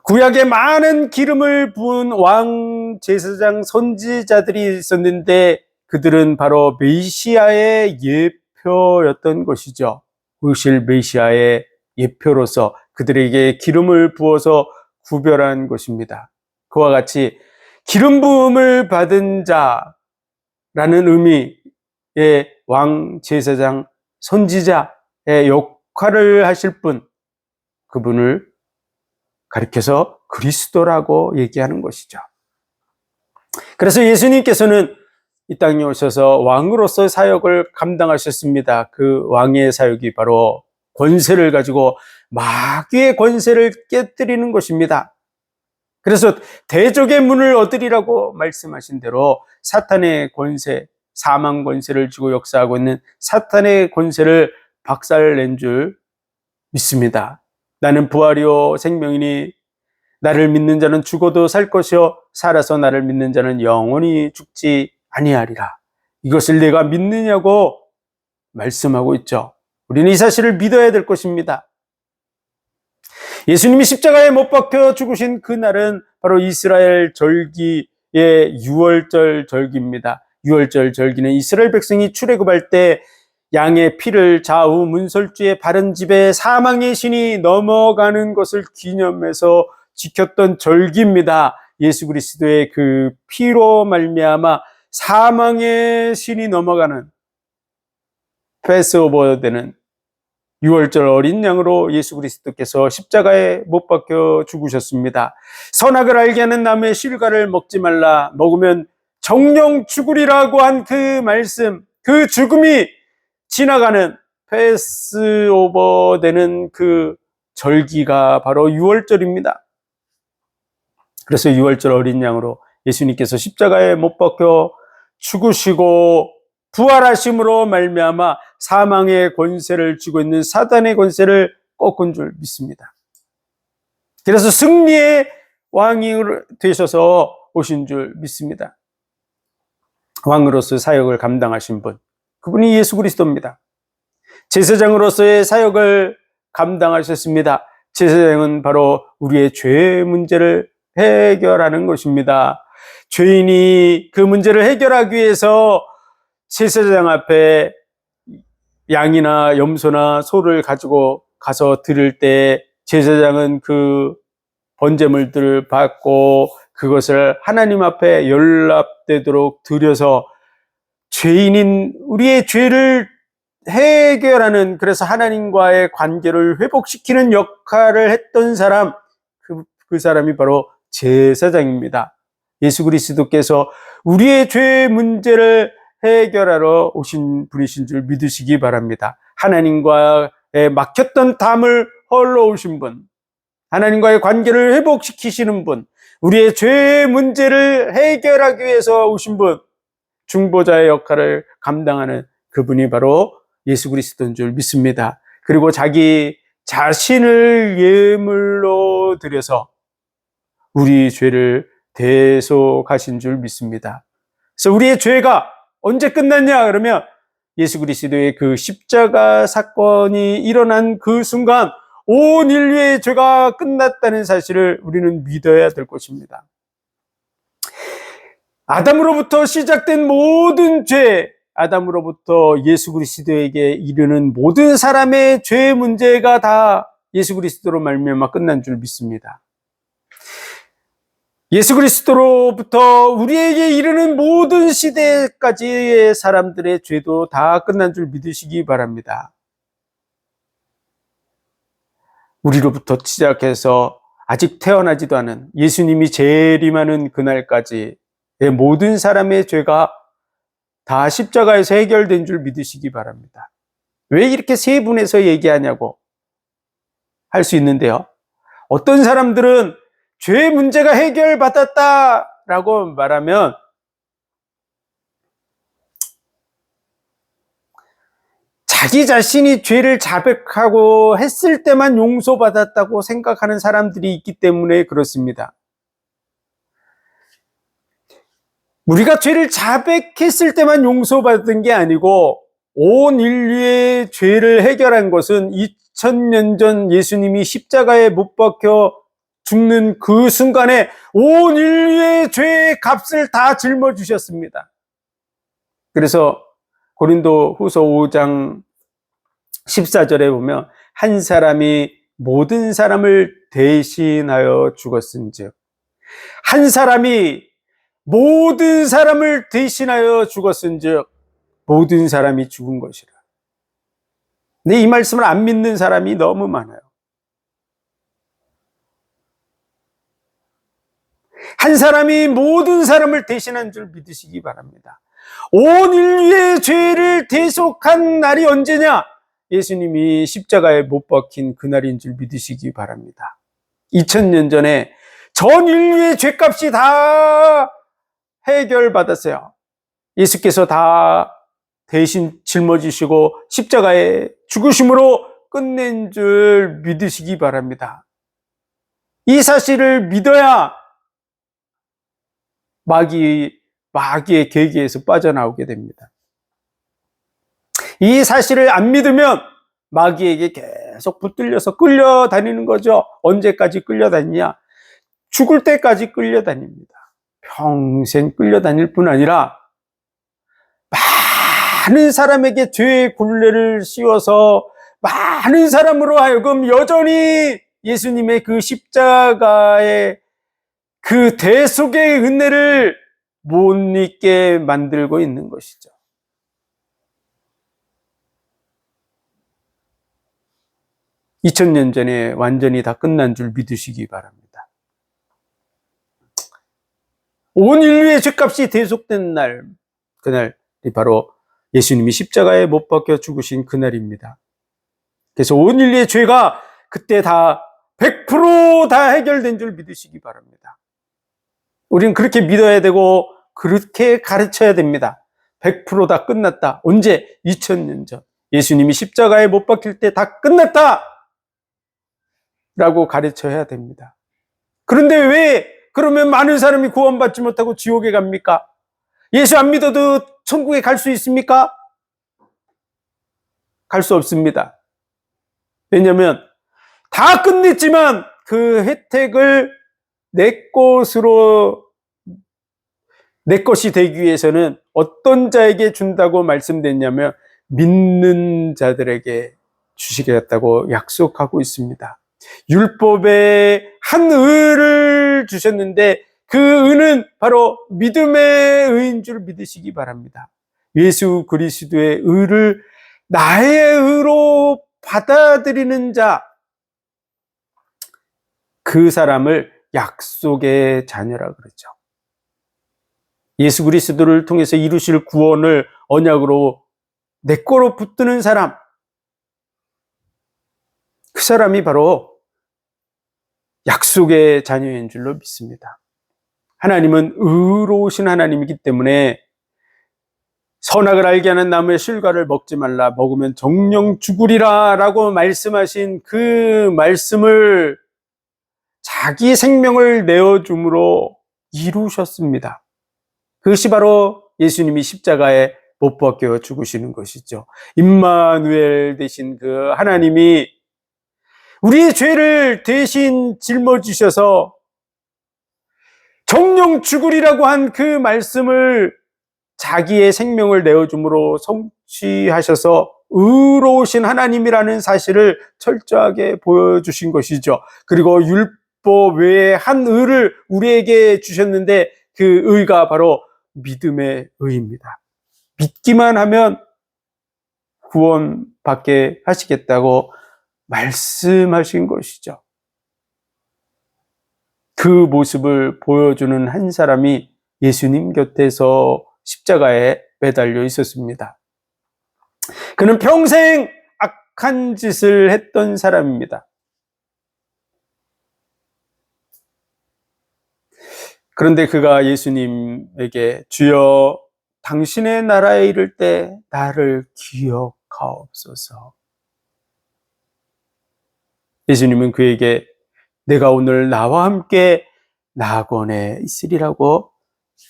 구약에 많은 기름을 부은 왕, 제사장, 선지자들이 있었는데 그들은 바로 메시아의 예표였던 것이죠. 오실 메시아의 예표로서 그들에게 기름을 부어서 구별한 것입니다. 그와 같이 기름 부음을 받은 자라는 의미의 왕, 제사장, 선지자의 역할을 하실 분, 그분을 가리켜서 그리스도라고 얘기하는 것이죠. 그래서 예수님께서는 이 땅에 오셔서 왕으로서 사역을 감당하셨습니다. 그 왕의 사역이 바로 권세를 가지고 마귀의 권세를 깨뜨리는 것입니다. 그래서 대적의 문을 얻으리라고 말씀하신 대로 사탄의 권세, 사망 권세를 쥐고 역사하고 있는 사탄의 권세를 박살낸 줄 믿습니다. 나는 부활이요 생명이니 나를 믿는 자는 죽어도 살 것이요 살아서 나를 믿는 자는 영원히 죽지 아니하리라. 이것을 내가 믿느냐고 말씀하고 있죠. 우리는 이 사실을 믿어야 될 것입니다. 예수님이 십자가에 못 박혀 죽으신 그날은 바로 이스라엘 절기의 유월절 절기입니다. 유월절 절기는 이스라엘 백성이 출애굽할 때 양의 피를 좌우 문설주에 바른 집에 사망의 신이 넘어가는 것을 기념해서 지켰던 절기입니다. 예수 그리스도의 그 피로 말미암아 사망의 신이 넘어가는 패스오버 되는 6월절 어린 양으로 예수 그리스도께서 십자가에 못 박혀 죽으셨습니다. 선악을 알게 하는 나무의 실과를 먹지 말라, 먹으면 정령 죽으리라고 한 그 말씀, 그 죽음이 지나가는 패스오버 되는 그 절기가 바로 6월절입니다. 그래서 6월절 어린 양으로 예수님께서 십자가에 못 박혀 죽으시고 부활하심으로 말미암아 사망의 권세를 쥐고 있는 사단의 권세를 꺾은 줄 믿습니다. 그래서 승리의 왕이 되셔서 오신 줄 믿습니다. 왕으로서 사역을 감당하신 분, 그분이 예수 그리스도입니다. 제사장으로서의 사역을 감당하셨습니다. 제사장은 바로 우리의 죄 문제를 해결하는 것입니다. 죄인이 그 문제를 해결하기 위해서 제사장 앞에 양이나 염소나 소를 가지고 가서 드릴 때 제사장은 그 번제물들을 받고 그것을 하나님 앞에 연락되도록 드려서 죄인인 우리의 죄를 해결하는, 그래서 하나님과의 관계를 회복시키는 역할을 했던 사람, 그 사람이 바로 제사장입니다. 예수 그리스도께서 우리의 죄 문제를 해결하러 오신 분이신 줄 믿으시기 바랍니다. 하나님과의 막혔던 담을 헐러 오신 분, 하나님과의 관계를 회복시키시는 분, 우리의 죄 문제를 해결하기 위해서 오신 분, 중보자의 역할을 감당하는 그분이 바로 예수 그리스도인 줄 믿습니다. 그리고 자기 자신을 예물로 드려서 우리 죄를 대속하신 줄 믿습니다. 그래서 우리의 죄가 언제 끝났냐 그러면 예수 그리스도의 그 십자가 사건이 일어난 그 순간 온 인류의 죄가 끝났다는 사실을 우리는 믿어야 될 것입니다. 아담으로부터 시작된 모든 죄, 아담으로부터 예수 그리스도에게 이르는 모든 사람의 죄 문제가 다 예수 그리스도로 말미암아 끝난 줄 믿습니다. 예수 그리스도로부터 우리에게 이르는 모든 시대까지의 사람들의 죄도 다 끝난 줄 믿으시기 바랍니다. 우리로부터 시작해서 아직 태어나지도 않은 예수님이 재림하는 그날까지의 모든 사람의 죄가 다 십자가에서 해결된 줄 믿으시기 바랍니다. 왜 이렇게 세 분에서 얘기하냐고 할 수 있는데요. 어떤 사람들은 죄 문제가 해결받았다라고 말하면 자기 자신이 죄를 자백하고 했을 때만 용서받았다고 생각하는 사람들이 있기 때문에 그렇습니다. 우리가 죄를 자백했을 때만 용서받은 게 아니고 온 인류의 죄를 해결한 것은 2000년 전 예수님이 십자가에 못 박혀 죽는 그 순간에 온 인류의 죄의 값을 다 짊어지셨습니다. 그래서 고린도 후서 5장 14절에 보면 한 사람이 모든 사람을 대신하여 죽었은즉, 한 사람이 모든 사람을 대신하여 죽었은즉 모든 사람이 죽은 것이라. 근데 이 말씀을 안 믿는 사람이 너무 많아요. 한 사람이 모든 사람을 대신한 줄 믿으시기 바랍니다. 온 인류의 죄를 대속한 날이 언제냐? 예수님이 십자가에 못 박힌 그날인 줄 믿으시기 바랍니다. 2000년 전에 전 인류의 죄값이 다 해결받았어요. 예수께서 다 대신 짊어지시고 십자가에 죽으심으로 끝낸 줄 믿으시기 바랍니다. 이 사실을 믿어야 마귀의 계기에서 빠져나오게 됩니다. 이 사실을 안 믿으면 마귀에게 계속 붙들려서 끌려다니는 거죠. 언제까지 끌려다니냐? 죽을 때까지 끌려다닙니다. 평생 끌려다닐 뿐 아니라 많은 사람에게 죄의 굴레를 씌워서 많은 사람으로 하여금 여전히 예수님의 그 십자가의 그 대속의 은혜를 못 잊게 만들고 있는 것이죠. (2000년) 전에 완전히 다 끝난 줄 믿으시기 바랍니다. 온 인류의 죄값이 대속된 날, 그날이 바로 예수님이 십자가에 못 박혀 죽으신 그날입니다. 그래서 온 인류의 죄가 그때 다 100% 다 해결된 줄 믿으시기 바랍니다. 우리는 그렇게 믿어야 되고 그렇게 가르쳐야 됩니다. 100% 다 끝났다. 언제? 2000년 전. 예수님이 십자가에 못 박힐 때 다 끝났다! 라고 가르쳐야 됩니다. 그런데 왜 그러면 많은 사람이 구원받지 못하고 지옥에 갑니까? 예수 안 믿어도 천국에 갈 수 있습니까? 갈 수 없습니다. 왜냐하면 다 끝냈지만 그 혜택을 내 것이 되기 위해서는 어떤 자에게 준다고 말씀됐냐면 믿는 자들에게 주시겠다고 약속하고 있습니다. 율법의 한 의를 주셨는데 그 의는 바로 믿음의 의인 줄 믿으시기 바랍니다. 예수 그리스도의 의를 나의 의로 받아들이는 자, 그 사람을 약속의 자녀라 그러죠. 예수 그리스도를 통해서 이루실 구원을 언약으로 내 거로 붙드는 사람, 그 사람이 바로 약속의 자녀인 줄로 믿습니다. 하나님은 의로우신 하나님이기 때문에 선악을 알게 하는 나무의 실과를 먹지 말라, 먹으면 정령 죽으리라 라고 말씀하신 그 말씀을 자기 생명을 내어줌으로 이루셨습니다. 그것이 바로 예수님이 십자가에 못 박혀 죽으시는 것이죠. 임마누엘 되신 그 하나님이 우리의 죄를 대신 짊어지셔서 정령 죽으리라고 한 그 말씀을 자기의 생명을 내어줌으로 성취하셔서 의로우신 하나님이라는 사실을 철저하게 보여주신 것이죠. 그리고 율법 외에 한 의를 우리에게 주셨는데 그 의가 바로 믿음의 의입니다. 믿기만 하면 구원받게 하시겠다고 말씀하신 것이죠. 그 모습을 보여주는 한 사람이 예수님 곁에서 십자가에 매달려 있었습니다. 그는 평생 악한 짓을 했던 사람입니다. 그런데 그가 예수님에게 주여 당신의 나라에 이를 때 나를 기억하옵소서. 예수님은 그에게 내가 오늘 나와 함께 낙원에 있으리라고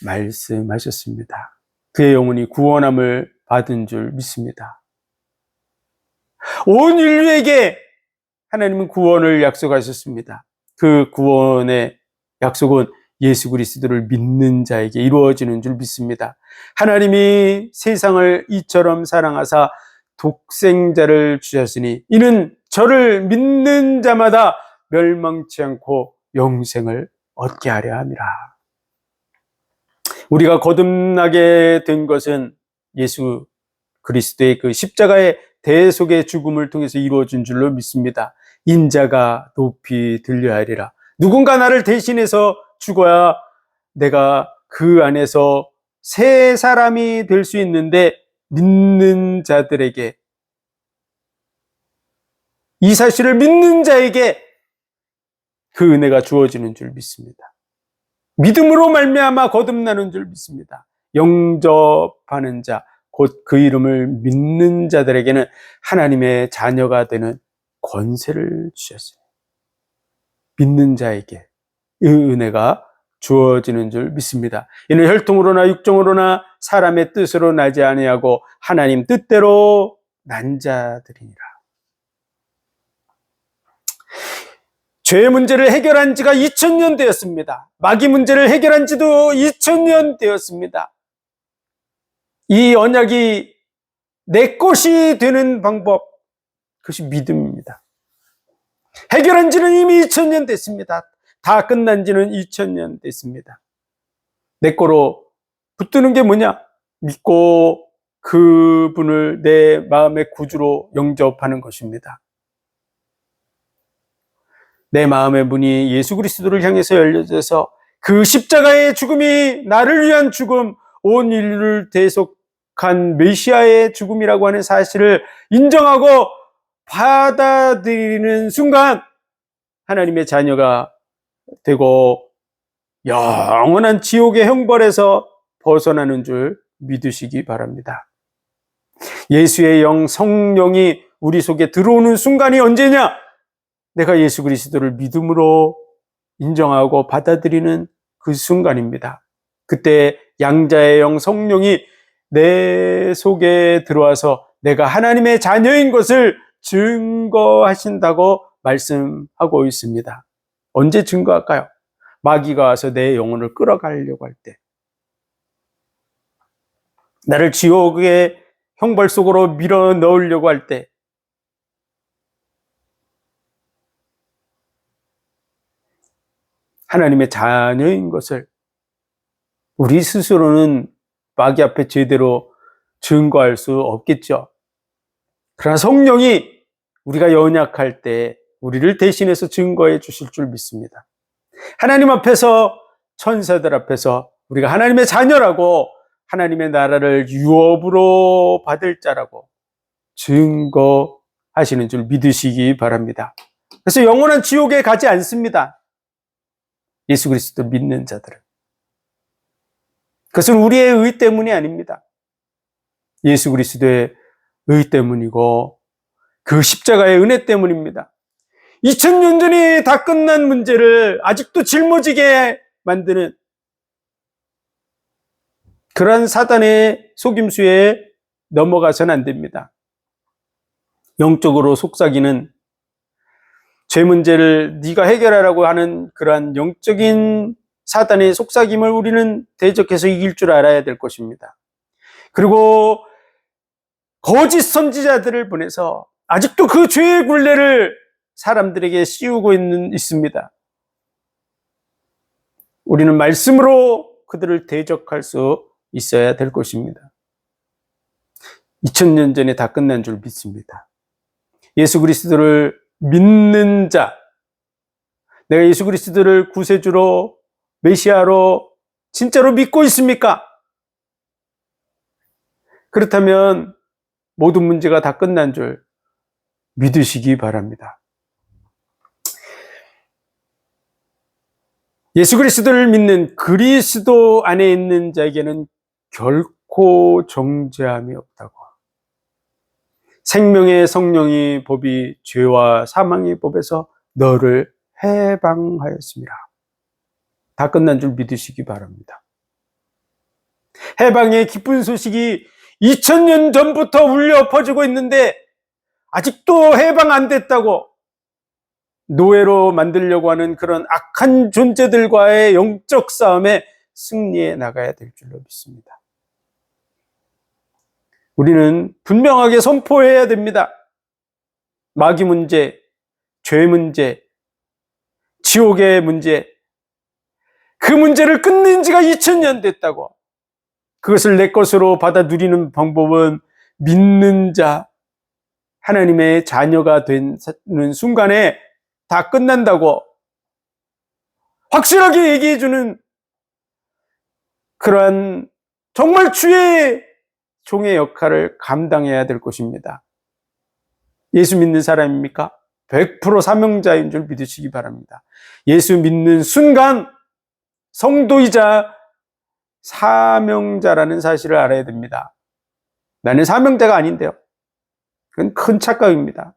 말씀하셨습니다. 그의 영혼이 구원함을 받은 줄 믿습니다. 온 인류에게 하나님은 구원을 약속하셨습니다. 그 구원의 약속은 예수 그리스도를 믿는 자에게 이루어지는 줄 믿습니다. 하나님이 세상을 이처럼 사랑하사 독생자를 주셨으니 이는 저를 믿는 자마다 멸망치 않고 영생을 얻게 하려 함이라. 우리가 거듭나게 된 것은 예수 그리스도의 그 십자가의 대속의 죽음을 통해서 이루어진 줄로 믿습니다. 인자가 높이 들려야 하리라. 누군가 나를 대신해서 죽어야 내가 그 안에서 새 사람이 될 수 있는데 믿는 자들에게, 이 사실을 믿는 자에게 그 은혜가 주어지는 줄 믿습니다. 믿음으로 말미암아 거듭나는 줄 믿습니다. 영접하는 자, 곧 그 이름을 믿는 자들에게는 하나님의 자녀가 되는 권세를 주셨어요. 믿는 자에게 이 은혜가 주어지는 줄 믿습니다. 이는 혈통으로나 육정으로나 사람의 뜻으로 나지 아니하고 하나님 뜻대로 난 자들이니라. 죄의 문제를 해결한 지가 2000년 되었습니다. 마귀 문제를 해결한 지도 2000년 되었습니다. 이 언약이 내 것이 되는 방법, 그것이 믿음입니다. 해결한 지는 이미 2000년 됐습니다. 다 끝난 지는 2000년 됐습니다. 내 거로 붙드는 게 뭐냐? 믿고 그분을 내 마음의 구주로 영접하는 것입니다. 내 마음의 문이 예수 그리스도를 향해서 열려져서 그 십자가의 죽음이 나를 위한 죽음, 온 인류를 대속한 메시아의 죽음이라고 하는 사실을 인정하고 받아들이는 순간 하나님의 자녀가 되고 영원한 지옥의 형벌에서 벗어나는 줄 믿으시기 바랍니다. 예수의 영, 성령이 우리 속에 들어오는 순간이 언제냐? 내가 예수 그리스도를 믿음으로 인정하고 받아들이는 그 순간입니다. 그때 양자의 영, 성령이 내 속에 들어와서 내가 하나님의 자녀인 것을 증거하신다고 말씀하고 있습니다. 언제 증거할까요? 마귀가 와서 내 영혼을 끌어가려고 할 때, 나를 지옥의 형벌 속으로 밀어 넣으려고 할 때, 하나님의 자녀인 것을 우리 스스로는 마귀 앞에 제대로 증거할 수 없겠죠. 그러나 성령이 우리가 연약할 때 우리를 대신해서 증거해 주실 줄 믿습니다. 하나님 앞에서, 천사들 앞에서 우리가 하나님의 자녀라고, 하나님의 나라를 유업으로 받을 자라고 증거하시는 줄 믿으시기 바랍니다. 그래서 영원한 지옥에 가지 않습니다. 예수 그리스도 믿는 자들은. 그것은 우리의 의 때문이 아닙니다. 예수 그리스도의 의 때문이고 그 십자가의 은혜 때문입니다. 2000년 전이 다 끝난 문제를 아직도 짊어지게 만드는 그러한 사단의 속임수에 넘어가서는 안 됩니다. 영적으로 속삭이는 죄 문제를 네가 해결하라고 하는 그러한 영적인 사단의 속삭임을 우리는 대적해서 이길 줄 알아야 될 것입니다. 그리고 거짓 선지자들을 보내서 아직도 그 죄의 굴레를 사람들에게 씌우고 있습니다. 우리는 말씀으로 그들을 대적할 수 있어야 될 것입니다. 2000년 전에 다 끝난 줄 믿습니다. 예수 그리스도를 믿는 자, 내가 예수 그리스도를 구세주로, 메시아로 진짜로 믿고 있습니까? 그렇다면 모든 문제가 다 끝난 줄 믿으시기 바랍니다. 예수 그리스도를 믿는 그리스도 안에 있는 자에게는 결코 정죄함이 없다고. 생명의 성령이 법이 죄와 사망의 법에서 너를 해방하였습니다. 다 끝난 줄 믿으시기 바랍니다. 해방의 기쁜 소식이 2000년 전부터 울려 퍼지고 있는데 아직도 해방 안 됐다고 노예로 만들려고 하는 그런 악한 존재들과의 영적 싸움에 승리해 나가야 될 줄로 믿습니다. 우리는 분명하게 선포해야 됩니다. 마귀 문제, 죄 문제, 지옥의 문제, 그 문제를 끝낸 지가 2000년 됐다고. 그것을 내 것으로 받아 누리는 방법은 믿는 자, 하나님의 자녀가 되는 순간에 다 끝난다고 확실하게 얘기해주는 그러한 정말 주의 종의 역할을 감당해야 될 것입니다. 예수 믿는 사람입니까? 100% 사명자인 줄 믿으시기 바랍니다. 예수 믿는 순간 성도이자 사명자라는 사실을 알아야 됩니다. 나는 사명자가 아닌데요. 그건 큰 착각입니다.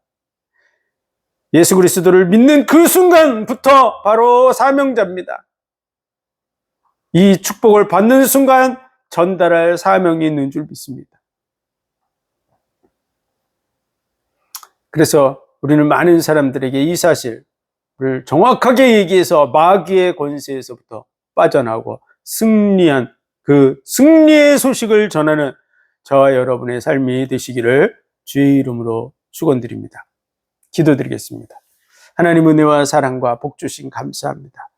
예수 그리스도를 믿는 그 순간부터 바로 사명자입니다. 이 축복을 받는 순간 전달할 사명이 있는 줄 믿습니다. 그래서 우리는 많은 사람들에게 이 사실을 정확하게 얘기해서 마귀의 권세에서부터 빠져나오고 승리한 그 승리의 소식을 전하는 저와 여러분의 삶이 되시기를 주의 이름으로 축원드립니다. 기도드리겠습니다. 하나님 은혜와 사랑과 복 주신 감사합니다.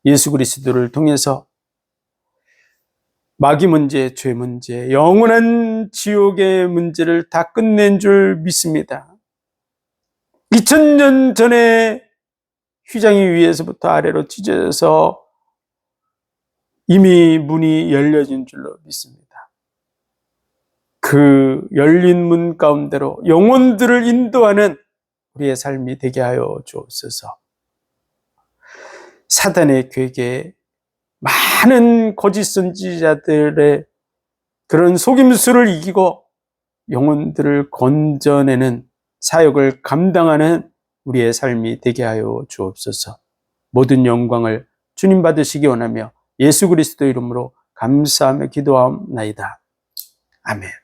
예수 그리스도를 통해서 마귀 문제, 죄 문제, 영원한 지옥의 문제를 다 끝낸 줄 믿습니다. 2000년 전에 휘장이 위에서부터 아래로 찢어져서 이미 문이 열려진 줄로 믿습니다. 그 열린 문 가운데로 영혼들을 인도하는 우리의 삶이 되게 하여 주옵소서. 사단의 괴계, 많은 거짓 선지자들의 그런 속임수를 이기고 영혼들을 건져내는 사역을 감당하는 우리의 삶이 되게 하여 주옵소서. 모든 영광을 주님 받으시기 원하며 예수 그리스도 이름으로 감사하며 기도하옵나이다. 아멘.